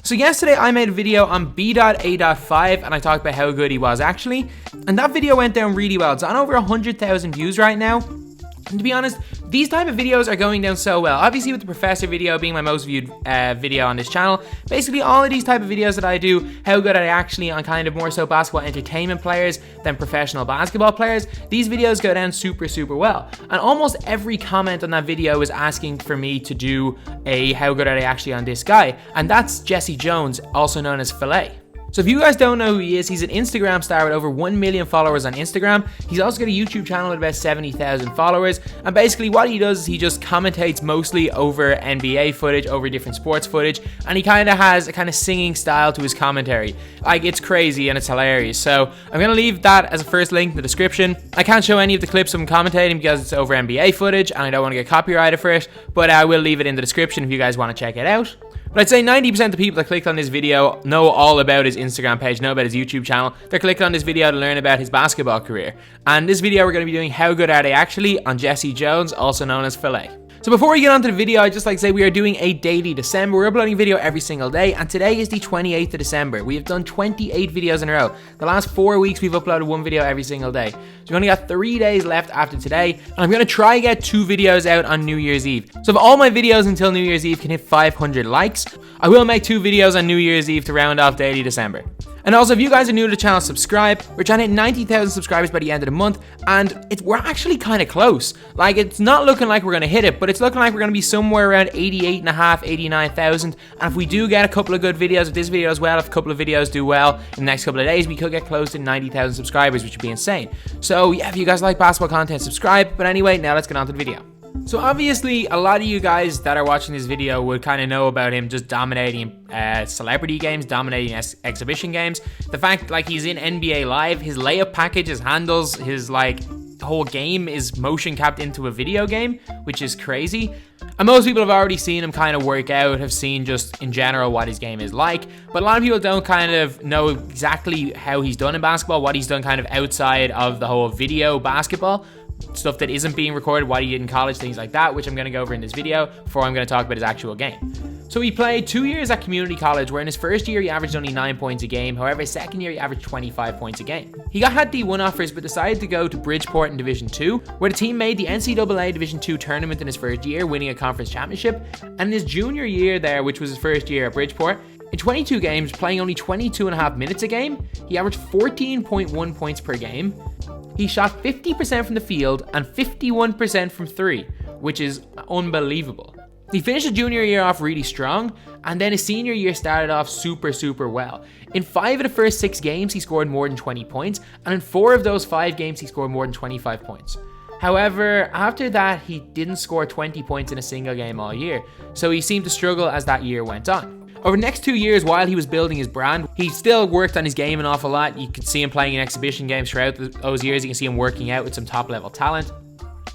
So yesterday I made a video on B.A.5 and I talked about how good he was actually. And that video went down really well. It's on over 100,000 views right now. And to be honest, these type of videos are going down so well. Obviously with the Professor video being my most viewed video on this channel, basically all of these type of videos that I do, how good are they actually on kind of more so basketball entertainment players than professional basketball players, these videos go down super well. And almost every comment on that video is asking for me to do a how good are they actually on this guy. And that's Jesse Jones, also known as Filayyyy. So if you guys don't know who he is, he's an Instagram star with over 1 million followers on Instagram. He's also got a YouTube channel with about 70,000 followers. And basically what he does is he just commentates mostly over NBA footage, over different sports footage. And he kind of has a kind of singing style to his commentary. Like, it's crazy and it's hilarious. So I'm going to leave that as a first link in the description. I can't show any of the clips of him commentating because it's over NBA footage and I don't want to get copyrighted for it. But I will leave it in the description if you guys want to check it out. But I'd say 90% of the people that clicked on this video know all about his Instagram page, know about his YouTube channel. They're clicking on this video to learn about his basketball career. And this video we're going to be doing how good are they actually on Jesse Jones, also known as Filayyyy. So before we get on to the video, I'd just like to say we are doing a daily December. We're uploading a video every single day, and today is the 28th of December. We have done 28 videos in a row. The last 4 weeks, we've uploaded one video every single day. So we only got 3 days left after today, and I'm going to try get 2 videos out on New Year's Eve. So if all my videos until New Year's Eve can hit 500 likes, I will make 2 videos on New Year's Eve to round off daily December. And also, if you guys are new to the channel, subscribe. We're trying to hit 90,000 subscribers by the end of the month, and we're actually kind of close. Like, it's not looking like we're going to hit it, but it's looking like we're going to be somewhere around 88.5, 89,000. And if we do get a couple of good videos, if this video as well, if a couple of videos do well in the next couple of days, we could get close to 90,000 subscribers, which would be insane. So yeah, if you guys like basketball content, subscribe. But anyway, now let's get on to the video. So obviously, a lot of you guys that are watching this video would kind of know about him just dominating celebrity games, dominating exhibition games. The fact, like, he's in NBA Live, his layup package, his handles, his, like, whole game is motion capped into a video game, which is crazy. And most people have already seen him kind of work out, have seen just in general what his game is like. But a lot of people don't kind of know exactly how he's done in basketball, what he's done kind of outside of the whole video basketball. Stuff that isn't being recorded, what he did in college, things like that, which I'm going to go over in this video before I'm going to talk about his actual game. So he played 2 years at community college, where in his first year he averaged only 9 points a game. However, his second year he averaged 25 points a game. He had D1 offers but decided to go to Bridgeport in Division 2, where the team made the NCAA Division 2 tournament in his first year, winning a conference championship. And in his junior year there, which was his first year at Bridgeport, in 22 games, playing only 22.5 minutes a game, he averaged 14.1 points per game. He shot 50% from the field and 51% from 3, which is unbelievable. He finished the junior year off really strong, and then his senior year started off super well. In 5 of the first 6 games, he scored more than 20 points, and in 4 of those 5 games, he scored more than 25 points. However, after that, he didn't score 20 points in a single game all year, so he seemed to struggle as that year went on. Over the next 2 years, while he was building his brand, he still worked on his game an awful lot. You could see him playing in exhibition games throughout those years. You can see him working out with some top-level talent.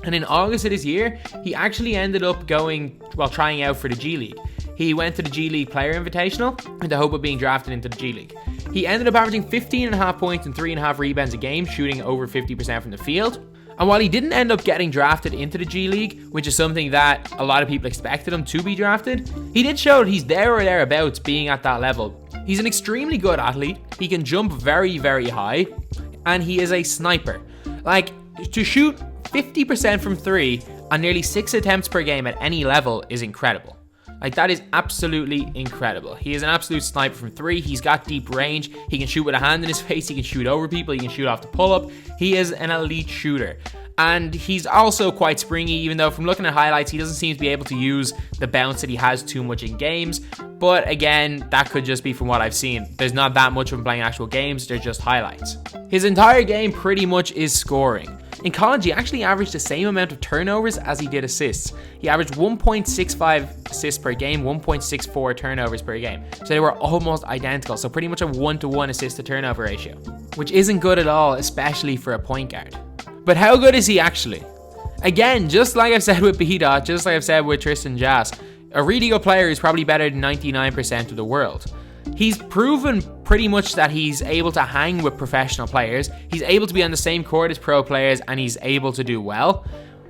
And in August of this year, he actually ended up trying out for the G League. He went to the G League Player Invitational in the hope of being drafted into the G League. He ended up averaging 15.5 points and 3.5 rebounds a game, shooting over 50% from the field. And while he didn't end up getting drafted into the G League, which is something that a lot of people expected him to be drafted, he did show that he's there or thereabouts being at that level. He's an extremely good athlete, he can jump very high, and he is a sniper. Like, to shoot 50% from 3 on nearly 6 attempts per game at any level is incredible. Like, that is absolutely incredible. He is an absolute sniper from 3. He's got deep range. He can shoot with a hand in his face. He can shoot over people. He can shoot off the pull-up. He is an elite shooter. And he's also quite springy, even though from looking at highlights, he doesn't seem to be able to use the bounce that he has too much in games. But again, that could just be from what I've seen. There's not that much of him playing actual games. They're just highlights. His entire game pretty much is scoring. In college, he actually averaged the same amount of turnovers as he did assists. He averaged 1.65 assists per game, 1.64 turnovers per game. So they were almost identical. So pretty much a 1-to-1 assist to turnover ratio, which isn't good at all, especially for a point guard. But how good is he actually? Again, just like I've said with B-Dot, just like I've said with Tristan Jass, a really good player is probably better than 99% of the world. He's proven pretty much that he's able to hang with professional players. He's able to be on the same court as pro players, and he's able to do well.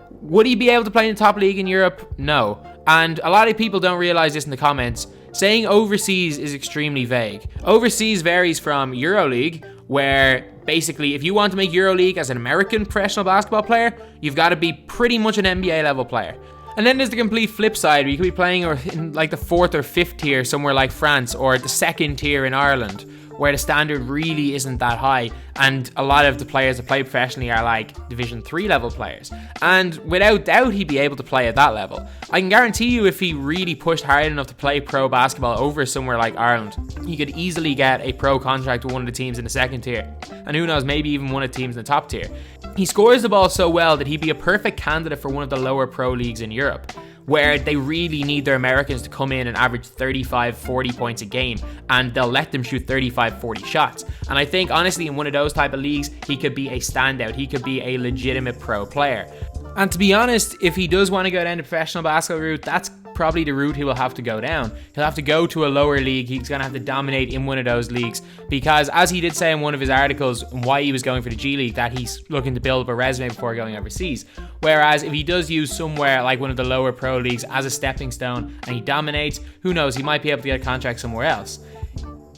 Would he be able to play in the top league in Europe? No. And a lot of people don't realize this in the comments. Saying overseas is extremely vague. Overseas varies from EuroLeague, where basically if you want to make EuroLeague as an American professional basketball player, you've got to be pretty much an NBA level player. And then there's the complete flip side, where you could be playing in like the 4th or 5th tier somewhere like France, or the 2nd tier in Ireland, where the standard really isn't that high, and a lot of the players that play professionally are like Division 3 level players. And without doubt, he'd be able to play at that level. I can guarantee you, if he really pushed hard enough to play pro basketball over somewhere like Ireland, he could easily get a pro contract with one of the teams in the 2nd tier, and who knows, maybe even one of the teams in the top tier. He scores the ball so well that he'd be a perfect candidate for one of the lower pro leagues in Europe, where they really need their Americans to come in and average 35-40 points a game, and they'll let them shoot 35-40 shots. And I think honestly, in one of those type of leagues, he could be a standout. He could be a legitimate pro player. And to be honest, if he does want to go down the professional basketball route, that's probably the route he will have to go down. He'll have to go to a lower league. He's going to have to dominate in one of those leagues, because as he did say in one of his articles why he was going for the G League, that he's looking to build up a resume before going overseas. Whereas if he does use somewhere like one of the lower pro leagues as a stepping stone and he dominates, who knows, he might be able to get a contract somewhere else.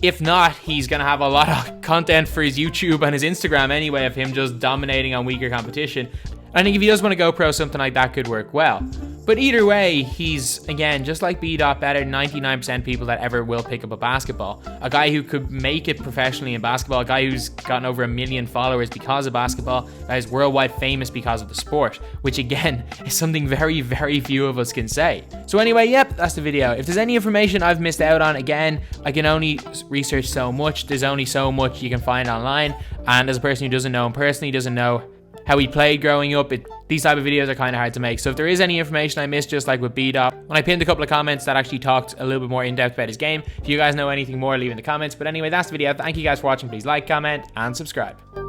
If not, he's going to have a lot of content for his YouTube and his Instagram anyway of him just dominating on weaker competition. I think if he does want to go pro, something like that could work well. But either way, he's, again, just like B. better than 99% people that ever will pick up a basketball. A guy who could make it professionally in basketball, a guy who's gotten over 1 million followers because of basketball, that is worldwide famous because of the sport, which again, is something very, very few of us can say. So anyway, yep, that's the video. If there's any information I've missed out on, again, I can only research so much. There's only so much you can find online. And as a person who doesn't know him personally, doesn't know how he played growing up, these type of videos are kind of hard to make. So if there is any information I missed, just like with B-Dot, when I pinned a couple of comments that actually talked a little bit more in depth about his game, if you guys know anything more, leave in the comments. But anyway, that's the video. Thank you guys for watching. Please like, comment, and subscribe.